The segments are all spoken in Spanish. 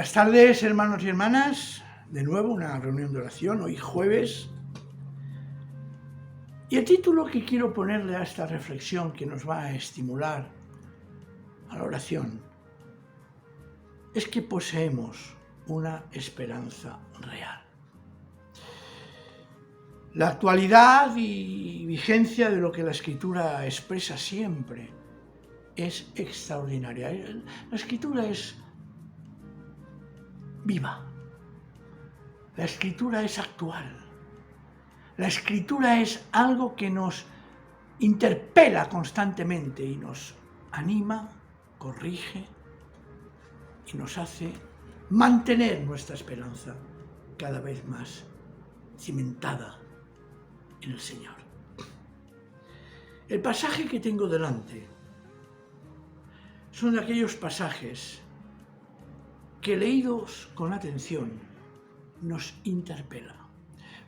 Buenas tardes, hermanos y hermanas. De nuevo una reunión de oración, hoy jueves. Y el título que quiero ponerle a esta reflexión que nos va a estimular a la oración es que poseemos una esperanza real. La actualidad y vigencia de lo que la Escritura expresa siempre es extraordinaria. La Escritura es viva. La Escritura es actual. La Escritura es algo que nos interpela constantemente y nos anima, corrige y nos hace mantener nuestra esperanza cada vez más cimentada en el Señor. El pasaje que tengo delante son aquellos pasajes que, leídos con atención, nos interpela.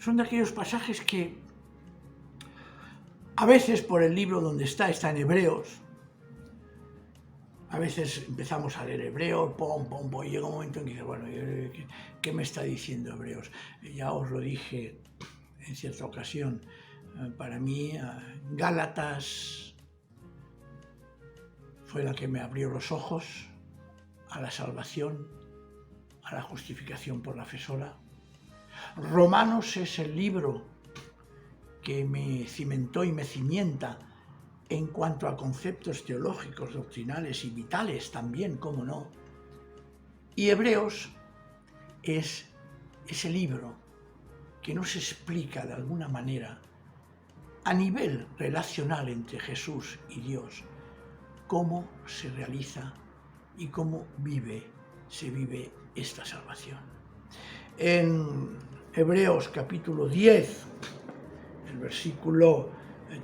Son de aquellos pasajes que a veces por el libro donde está en Hebreos. A veces empezamos a leer Hebreos, y llega un momento en que dices, bueno, ¿qué me está diciendo Hebreos? Ya os lo dije en cierta ocasión. Para mí, Gálatas fue la que me abrió los ojos a la salvación, a la justificación por la fe sola. Romanos es el libro que me cimentó y me cimienta en cuanto a conceptos teológicos, doctrinales y vitales también, cómo no. Y Hebreos es ese libro que nos explica de alguna manera, a nivel relacional entre Jesús y Dios, cómo se realiza y cómo se vive esta salvación. En Hebreos capítulo 10, el versículo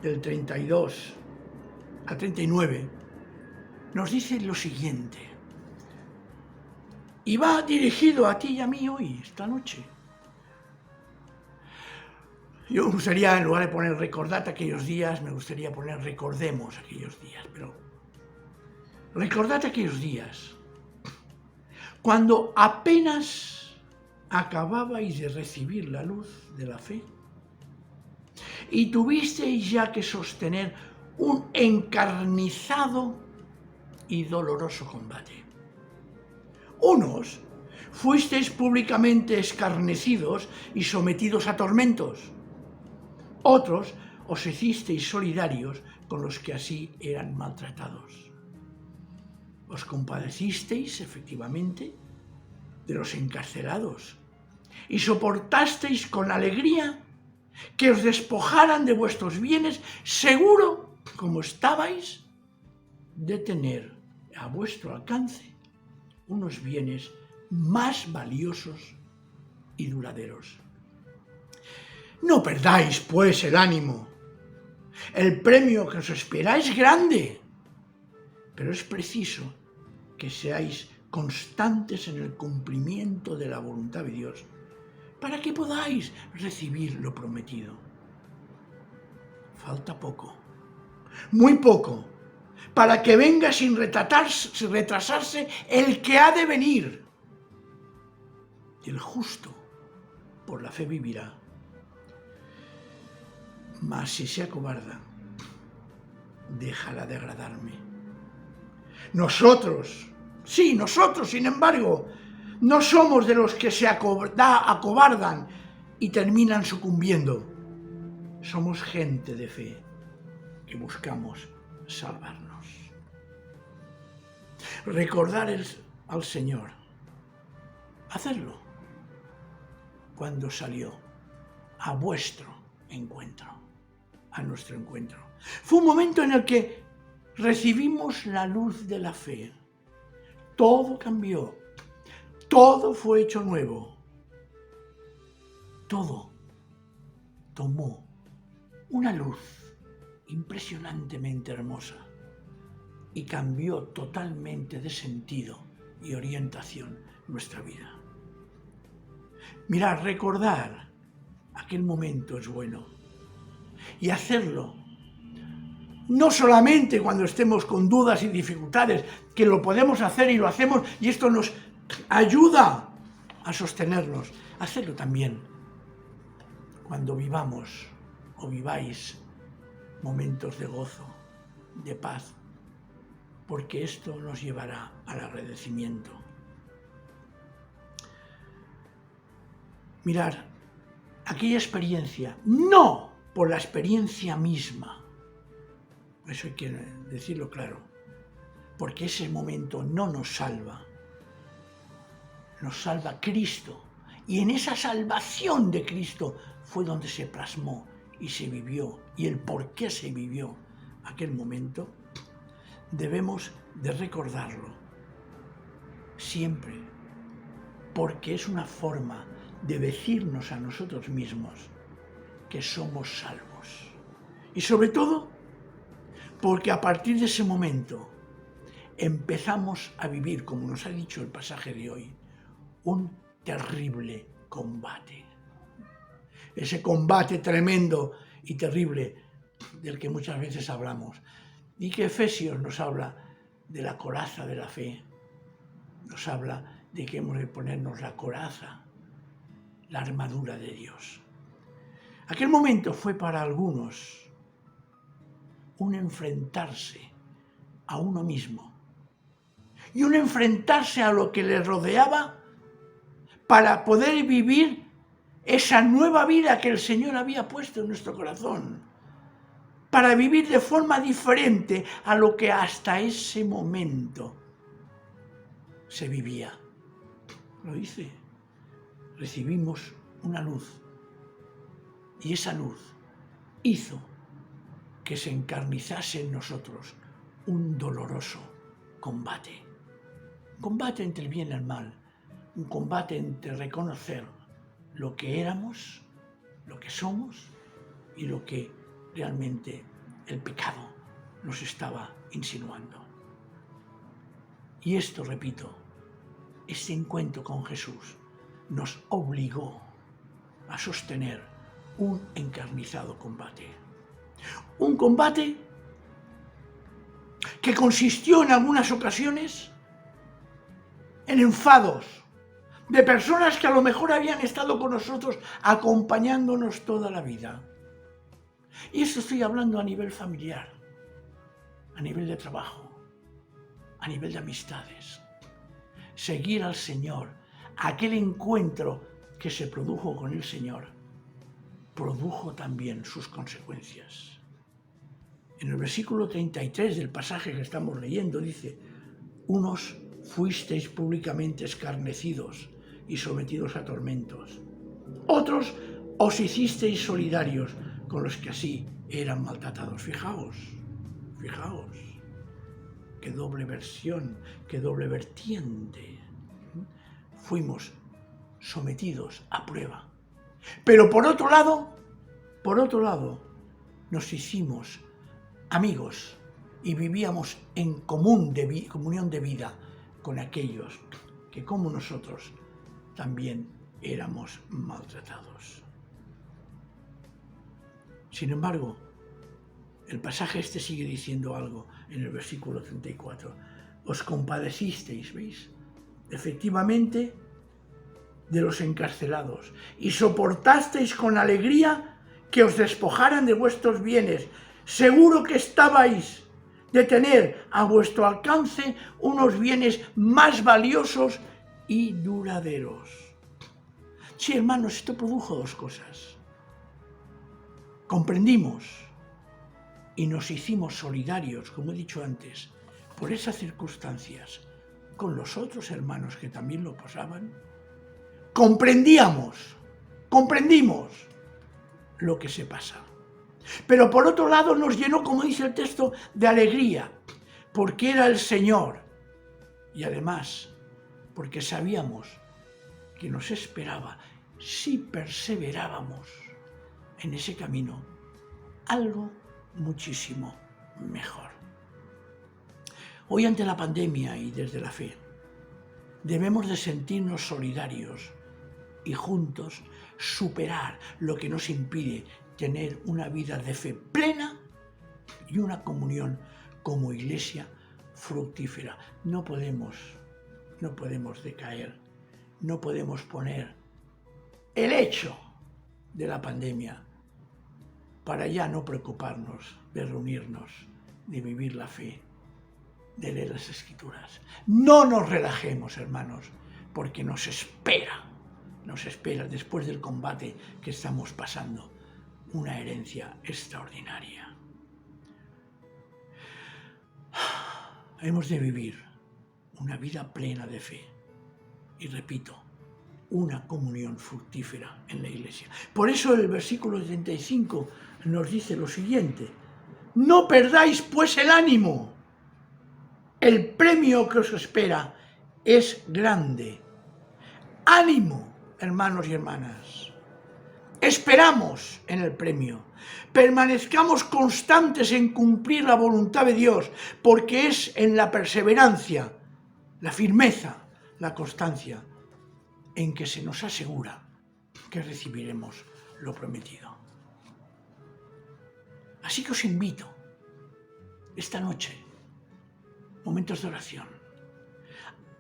del 32 al 39, nos dice lo siguiente, y va dirigido a ti y a mí hoy, esta noche. Yo me gustaría, en lugar de poner recordad aquellos días, me gustaría poner recordemos aquellos días, pero recordad aquellos días, cuando apenas acababais de recibir la luz de la fe y tuvisteis ya que sostener un encarnizado y doloroso combate. Unos fuisteis públicamente escarnecidos y sometidos a tormentos. Otros os hicisteis solidarios con los que así eran maltratados. Os compadecisteis, efectivamente, de los encarcelados y soportasteis con alegría que os despojaran de vuestros bienes, seguro como estabais de tener a vuestro alcance unos bienes más valiosos y duraderos. No perdáis, pues, el ánimo. El premio que os espera es grande, pero es preciso que seáis constantes en el cumplimiento de la voluntad de Dios, para que podáis recibir lo prometido. Falta poco, muy poco, para que venga sin retrasarse el que ha de venir. Y el justo por la fe vivirá. Mas si se acobarda, dejará de agradarme. Nosotros, sin embargo, no somos de los que se acobardan y terminan sucumbiendo. Somos gente de fe que buscamos salvarnos. Recordar al Señor, hacerlo cuando salió a vuestro encuentro, a nuestro encuentro. Fue un momento en el que recibimos la luz de la fe. Todo cambió. Todo fue hecho nuevo. Todo tomó una luz impresionantemente hermosa y cambió totalmente de sentido y orientación nuestra vida. Mirad, recordar aquel momento es bueno y hacerlo no solamente cuando estemos con dudas y dificultades, que lo podemos hacer y lo hacemos, y esto nos ayuda a sostenernos. Hacedlo también cuando vivamos o viváis momentos de gozo, de paz, porque esto nos llevará al agradecimiento. Mirar, aquella experiencia, no por la experiencia misma, eso hay que decirlo claro, porque ese momento no nos salva Cristo, y en esa salvación de Cristo fue donde se plasmó y se vivió, y el por qué se vivió aquel momento, debemos de recordarlo siempre, porque es una forma de decirnos a nosotros mismos que somos salvos. Y sobre todo, porque a partir de ese momento empezamos a vivir, como nos ha dicho el pasaje de hoy, un terrible combate. Ese combate tremendo y terrible del que muchas veces hablamos. Y que Efesios nos habla de la coraza de la fe. Nos habla de que hemos de ponernos la coraza, la armadura de Dios. Aquel momento fue para algunos un enfrentarse a uno mismo y un enfrentarse a lo que le rodeaba para poder vivir esa nueva vida que el Señor había puesto en nuestro corazón, para vivir de forma diferente a lo que hasta ese momento se vivía. Lo dice, recibimos una luz y esa luz hizo que se encarnizase en nosotros un doloroso combate. Un combate entre el bien y el mal, un combate entre reconocer lo que éramos, lo que somos y lo que realmente el pecado nos estaba insinuando. Y esto, repito, este encuentro con Jesús nos obligó a sostener un encarnizado combate. Un combate que consistió en algunas ocasiones en enfados de personas que a lo mejor habían estado con nosotros acompañándonos toda la vida. Y esto estoy hablando a nivel familiar, a nivel de trabajo, a nivel de amistades. Seguir al Señor, aquel encuentro que se produjo con el Señor, produjo también sus consecuencias. En el versículo 33 del pasaje que estamos leyendo dice: unos fuisteis públicamente escarnecidos y sometidos a tormentos. Otros os hicisteis solidarios con los que así eran maltratados. Fijaos, qué doble versión, qué doble vertiente. Fuimos sometidos a prueba. Pero por otro lado, nos hicimos amigos y vivíamos en comunión de vida con aquellos que, como nosotros, también éramos maltratados. Sin embargo, el pasaje este sigue diciendo algo en el versículo 34. Os compadecisteis, ¿veis? Efectivamente, de los encarcelados, y soportasteis con alegría que os despojaran de vuestros bienes. Seguro que estabais de tener a vuestro alcance unos bienes más valiosos y duraderos. Sí, hermanos, esto produjo dos cosas. Comprendimos y nos hicimos solidarios, como he dicho antes, por esas circunstancias, con los otros hermanos que también lo pasaban. Comprendimos lo que se pasa. Pero por otro lado nos llenó, como dice el texto, de alegría, porque era el Señor. Y además, porque sabíamos que nos esperaba, si perseverábamos en ese camino, algo muchísimo mejor. Hoy, ante la pandemia y desde la fe, debemos de sentirnos solidarios y juntos superar lo que nos impide tener una vida de fe plena y una comunión como iglesia fructífera. No podemos decaer no podemos poner el hecho de la pandemia para ya no preocuparnos de reunirnos, de vivir la fe, de leer las Escrituras. No nos relajemos, hermanos, porque nos espera después del combate que estamos pasando, una herencia extraordinaria. Hemos de vivir una vida plena de fe y, repito, una comunión fructífera en la Iglesia. Por eso el versículo 35 nos dice lo siguiente: no perdáis pues el ánimo, el premio que os espera es grande. Ánimo, hermanos y hermanas. Esperamos en el premio. Permanezcamos constantes en cumplir la voluntad de Dios, porque es en la perseverancia, la firmeza, la constancia, en que se nos asegura que recibiremos lo prometido. Así que os invito esta noche, momentos de oración,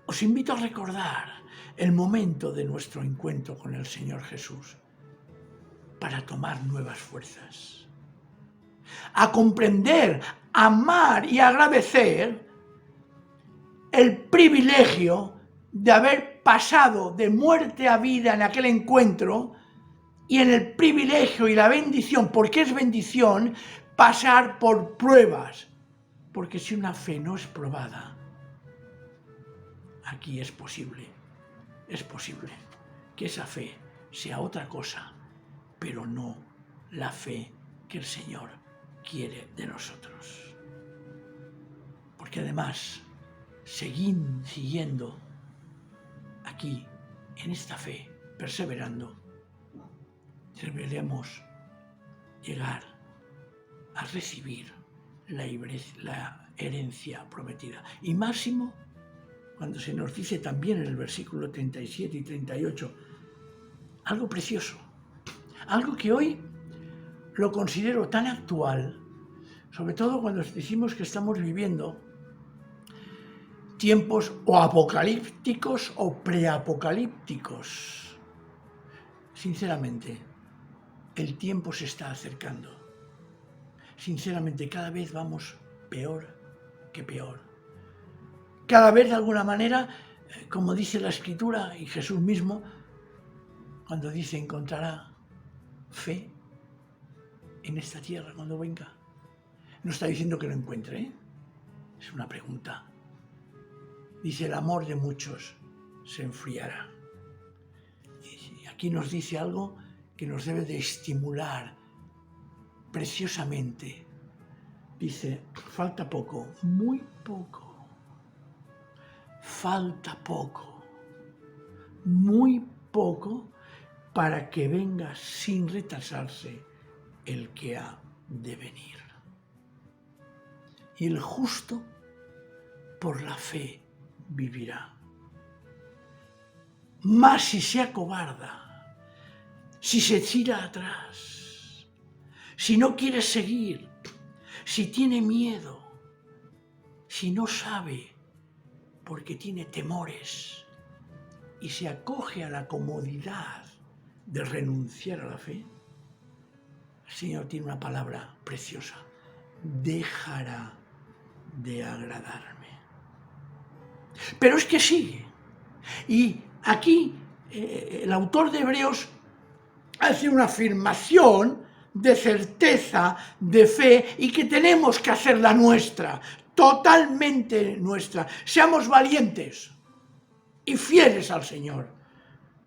os invito a recordar el momento de nuestro encuentro con el Señor Jesús para tomar nuevas fuerzas, a comprender, amar y agradecer el privilegio de haber pasado de muerte a vida en aquel encuentro, y en el privilegio y la bendición, porque es bendición, pasar por pruebas, porque si una fe no es probada, aquí es posible que esa fe sea otra cosa, pero no la fe que el Señor quiere de nosotros. Porque además, siguiendo aquí, en esta fe, perseverando, deberemos llegar a recibir la herencia prometida. Y máximo, cuando se nos dice también en el versículo 37 y 38, algo precioso, algo que hoy lo considero tan actual, sobre todo cuando decimos que estamos viviendo tiempos o apocalípticos o preapocalípticos. Sinceramente, el tiempo se está acercando. Sinceramente, cada vez vamos peor que peor. Cada vez, de alguna manera, como dice la Escritura y Jesús mismo, cuando dice encontrará fe en esta tierra cuando venga. No está diciendo que lo encuentre, ¿eh? Es una pregunta. Dice, el amor de muchos se enfriará. Y aquí nos dice algo que nos debe de estimular preciosamente. Dice, falta poco, muy poco. Falta poco, muy poco, para que venga sin retrasarse el que ha de venir. Y el justo por la fe vivirá. Mas si se acobarda, si se tira atrás, si no quiere seguir, si tiene miedo, si no sabe porque tiene temores y se acoge a la comodidad de renunciar a la fe, el Señor tiene una palabra preciosa: dejará de agradarme. Pero es que sigue. Y aquí el autor de Hebreos hace una afirmación de certeza, de fe, y que tenemos que hacerla nuestra, totalmente nuestra. Seamos valientes y fieles al Señor,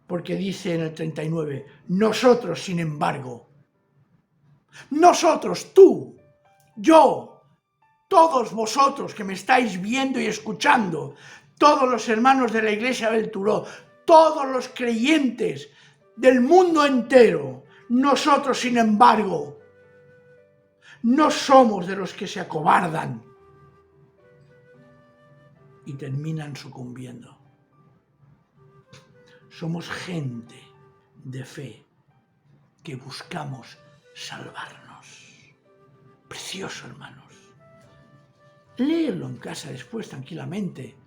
porque dice en el 39, nosotros, sin embargo, nosotros, tú, yo, todos vosotros que me estáis viendo y escuchando, todos los hermanos de la Iglesia del Turó, todos los creyentes del mundo entero, nosotros, sin embargo, no somos de los que se acobardan y terminan sucumbiendo. Somos gente de fe que buscamos salvarnos. Precioso, hermanos. Léelo en casa después tranquilamente,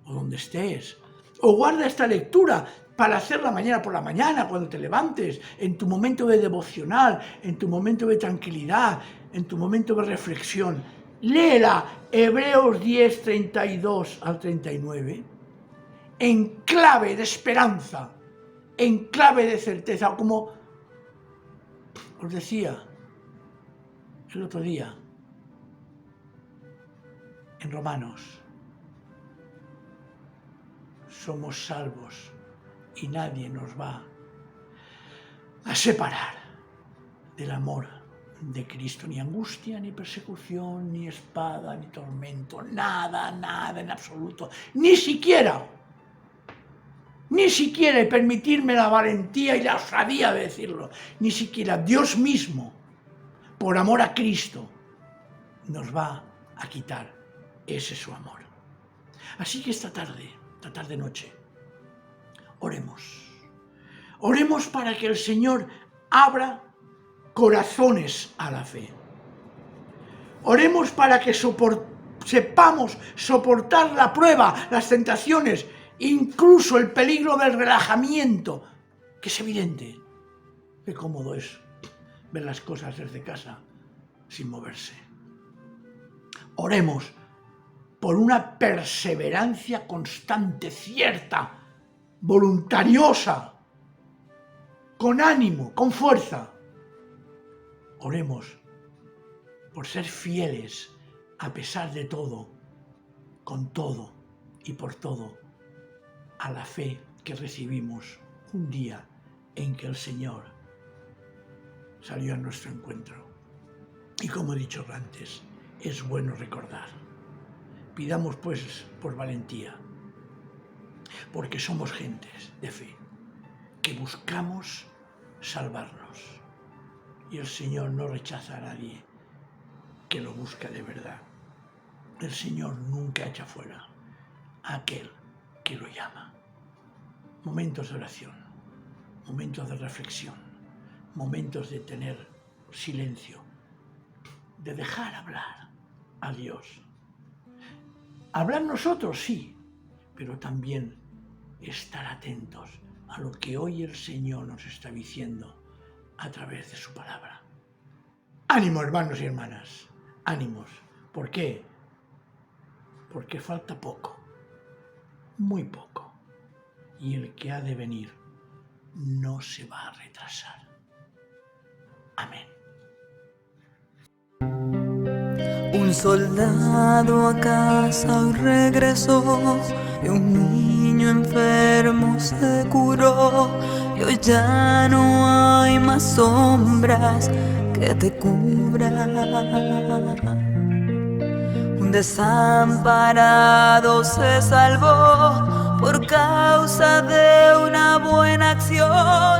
o donde estés, O guarda esta lectura para hacerla mañana por la mañana, cuando te levantes, en tu momento de devocional, en tu momento de tranquilidad, en tu momento de reflexión. Léela, Hebreos 10, 32 al 39, en clave de esperanza, en clave de certeza, como os decía el otro día en Romanos. Somos salvos y nadie nos va a separar del amor de Cristo, ni angustia, ni persecución, ni espada, ni tormento, nada, nada en absoluto, ni siquiera, y permitirme la valentía y la osadía de decirlo, ni siquiera Dios mismo, por amor a Cristo, nos va a quitar ese su amor. Así que esta tarde noche, oremos para que el Señor abra corazones a la fe. Oremos para que sepamos soportar la prueba, las tentaciones, incluso el peligro del relajamiento, que es evidente. Qué cómodo es ver las cosas desde casa sin moverse. Oremos por una perseverancia constante, cierta, voluntariosa, con ánimo, con fuerza. Oremos por ser fieles a pesar de todo, con todo y por todo, a la fe que recibimos un día en que el Señor salió a nuestro encuentro. Y como he dicho antes, es bueno recordar. Pidamos pues por valentía, porque somos gentes de fe, que buscamos salvarnos. Y el Señor no rechaza a nadie que lo busca de verdad. El Señor nunca echa fuera a aquel que lo llama. Momentos de oración, momentos de reflexión, momentos de tener silencio, de dejar hablar a Dios. Hablar nosotros, sí, pero también estar atentos a lo que hoy el Señor nos está diciendo a través de su palabra. Ánimo, hermanos y hermanas, ánimos. ¿Por qué? Porque falta poco, muy poco, y el que ha de venir no se va a retrasar. Amén. Un soldado a casa hoy regresó y un niño enfermo se curó. Y hoy ya no hay más sombras que te cubran. Un desamparado se salvó por causa de una buena acción.